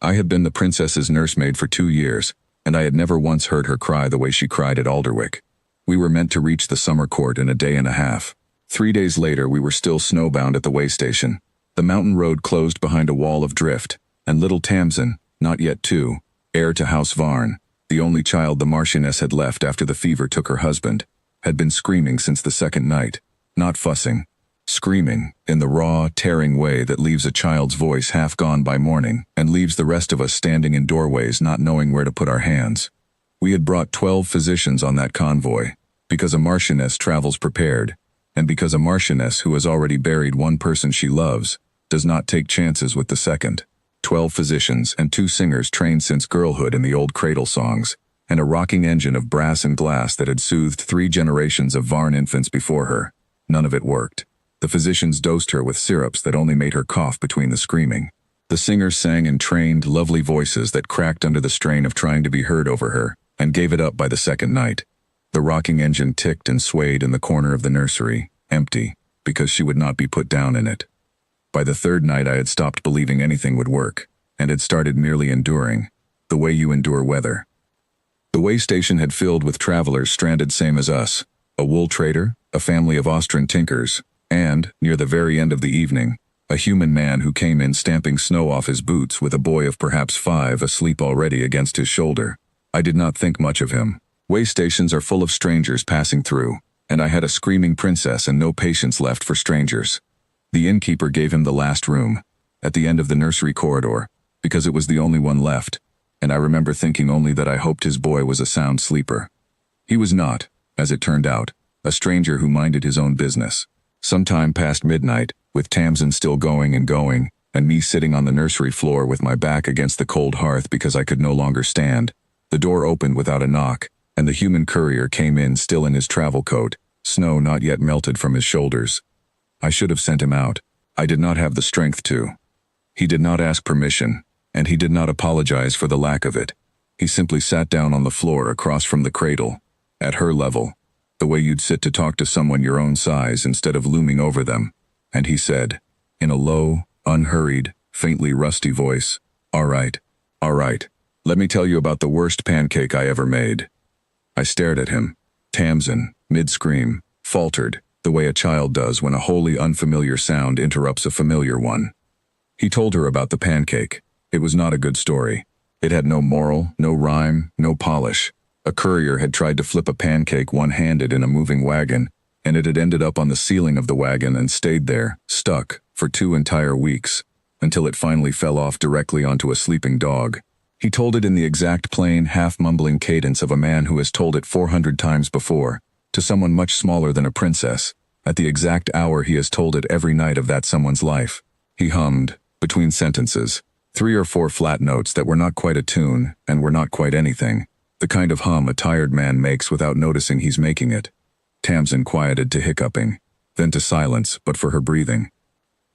I had been the princess's nursemaid for 2 years, and I had never once heard her cry the way she cried at Alderwick. We were meant to reach the summer court in a day and a half. 3 days later we were still snowbound at the waystation. The mountain road closed behind a wall of drift, and little Tamsin, not yet 2, heir to House Varn, the only child the Marchioness had left after the fever took her husband, had been screaming since the second night, not fussing. Screaming, in the raw, tearing way that leaves a child's voice half gone by morning and leaves the rest of us standing in doorways not knowing where to put our hands. We had brought 12 physicians on that convoy, because a Marchioness travels prepared, and because a Marchioness who has already buried one person she loves does not take chances with the second. 12 physicians and 2 singers trained since girlhood in the old cradle songs, and a rocking engine of brass and glass that had soothed 3 generations of Varn infants before her. None of it worked. The physicians dosed her with syrups that only made her cough between the screaming. The singers sang in trained, lovely voices that cracked under the strain of trying to be heard over her, and gave it up by the second night. The rocking engine ticked and swayed in the corner of the nursery, empty, because she would not be put down in it. By the third night I had stopped believing anything would work, and had started merely enduring, the way you endure weather. The waystation had filled with travelers stranded same as us, a wool trader, a family of Austrian tinkers, and, near the very end of the evening, a human man who came in stamping snow off his boots with a boy of perhaps 5 asleep already against his shoulder. I did not think much of him. Waystations are full of strangers passing through, and I had a screaming princess and no patience left for strangers. The innkeeper gave him the last room, at the end of the nursery corridor, because it was the only one left, and I remember thinking only that I hoped his boy was a sound sleeper. He was not, as it turned out, a stranger who minded his own business. Sometime past midnight, with Tamsin still going, and me sitting on the nursery floor with my back against the cold hearth because I could no longer stand, the door opened without a knock, and the human courier came in still in his travel coat, snow not yet melted from his shoulders. I should have sent him out. I did not have the strength to. He did not ask permission, and he did not apologize for the lack of it. He simply sat down on the floor across from the cradle, at her level, the way you'd sit to talk to someone your own size instead of looming over them, and he said, in a low, unhurried, faintly rusty voice, all right, let me tell you about the worst pancake I ever made." I stared at him. Tamsin, mid-scream, faltered, the way a child does when a wholly unfamiliar sound interrupts a familiar one. He told her about the pancake. It was not a good story. It had no moral, no rhyme, no polish. A courier had tried to flip a pancake one-handed in a moving wagon, and it had ended up on the ceiling of the wagon and stayed there, stuck, for 2 entire weeks, until it finally fell off directly onto a sleeping dog. He told it in the exact plain, half-mumbling cadence of a man who has told it 400 times before, to someone much smaller than a princess, at the exact hour he has told it every night of that someone's life. He hummed, between sentences, 3 or 4 flat notes that were not quite a tune and were not quite anything, the kind of hum a tired man makes without noticing he's making it. Tamsin quieted to hiccuping, then to silence but for her breathing.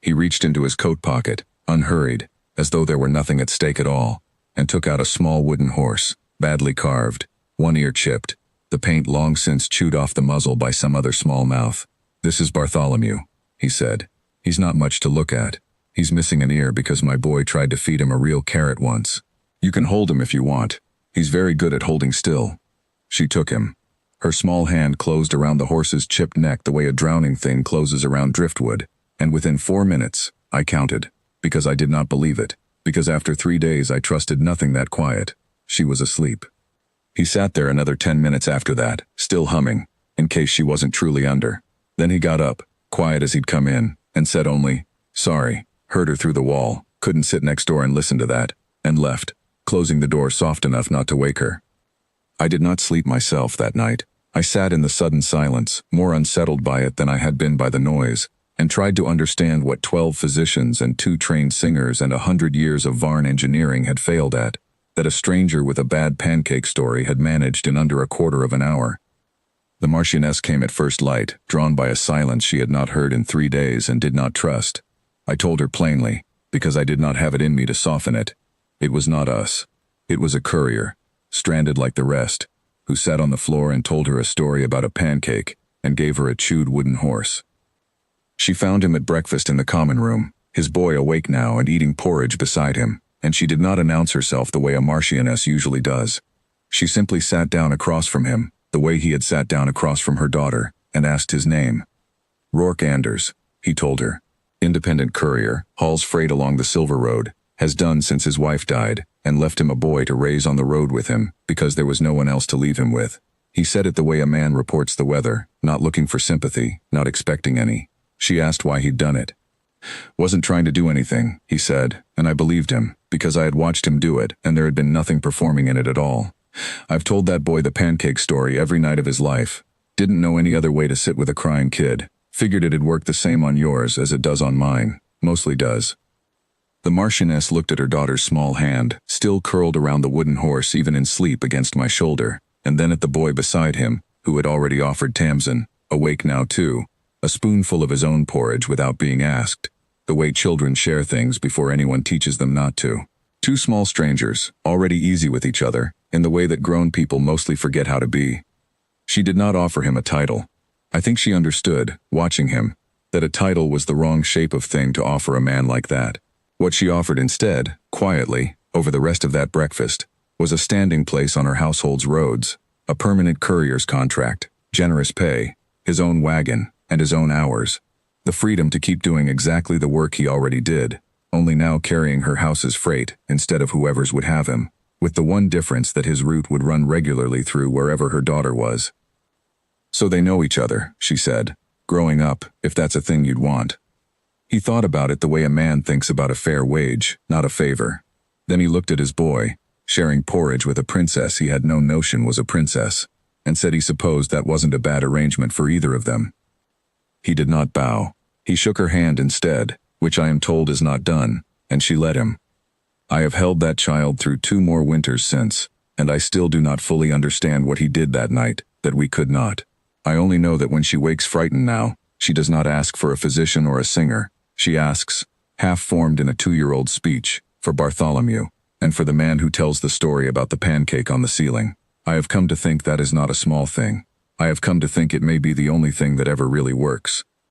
He reached into his coat pocket, unhurried, as though there were nothing at stake at all, and took out a small wooden horse, badly carved, one ear chipped, the paint long since chewed off the muzzle by some other small mouth. "This is Bartholomew," he said. "He's not much to look at. He's missing an ear because my boy tried to feed him a real carrot once. You can hold him if you want. He's very good at holding still." She took him. Her small hand closed around the horse's chipped neck the way a drowning thing closes around driftwood, and within 4 minutes, I counted, because I did not believe it, because after 3 days I trusted nothing that quiet, she was asleep. He sat there another 10 minutes after that, still humming, in case she wasn't truly under. Then he got up, quiet as he'd come in, and said only, "Sorry, heard her through the wall, couldn't sit next door and listen to that," and left, closing the door soft enough not to wake her. I did not sleep myself that night. I sat in the sudden silence, more unsettled by it than I had been by the noise, and tried to understand what 12 physicians and 2 trained singers and 100 years of Varn engineering had failed at, that a stranger with a bad pancake story had managed in under a quarter of an hour. The Marchioness came at first light, drawn by a silence she had not heard in 3 days and did not trust. I told her plainly, because I did not have it in me to soften it. It was not us. It was a courier, stranded like the rest, who sat on the floor and told her a story about a pancake and gave her a chewed wooden horse. She found him at breakfast in the common room, his boy awake now and eating porridge beside him, and she did not announce herself the way a Marchioness usually does. She simply sat down across from him, the way he had sat down across from her daughter, and asked his name. Rourke Anders, he told her. Independent courier, hauls freight along the Silver Road, has done since his wife died, and left him a boy to raise on the road with him, because there was no one else to leave him with. He said it the way a man reports the weather, not looking for sympathy, not expecting any. She asked why he'd done it. Wasn't trying to do anything, he said, and I believed him, because I had watched him do it, and there had been nothing performing in it at all. I've told that boy the pancake story every night of his life. Didn't know any other way to sit with a crying kid. Figured it'd work the same on yours as it does on mine. Mostly does. The Marchioness looked at her daughter's small hand, still curled around the wooden horse even in sleep against my shoulder, and then at the boy beside him, who had already offered Tamsin, awake now too, a spoonful of his own porridge without being asked, the way children share things before anyone teaches them not to. Two small strangers, already easy with each other, in the way that grown people mostly forget how to be. She did not offer him a title. I think she understood, watching him, that a title was the wrong shape of thing to offer a man like that. What she offered instead, quietly, over the rest of that breakfast, was a standing place on her household's roads, a permanent courier's contract, generous pay, his own wagon, and his own hours. The freedom to keep doing exactly the work he already did, only now carrying her house's freight instead of whoever's would have him, with the one difference that his route would run regularly through wherever her daughter was. So they know each other, she said, growing up, if that's a thing you'd want. He thought about it the way a man thinks about a fair wage, not a favor. Then he looked at his boy, sharing porridge with a princess he had no notion was a princess, and said he supposed that wasn't a bad arrangement for either of them. He did not bow. He shook her hand instead, which I am told is not done, and she let him. I have held that child through 2 more winters since, and I still do not fully understand what he did that night, that we could not. I only know that when she wakes frightened now, she does not ask for a physician or a singer. She asks, half-formed in a 2-year-old speech, for Bartholomew, and for the man who tells the story about the pancake on the ceiling. I have come to think that is not a small thing. I have come to think it may be the only thing that ever really works.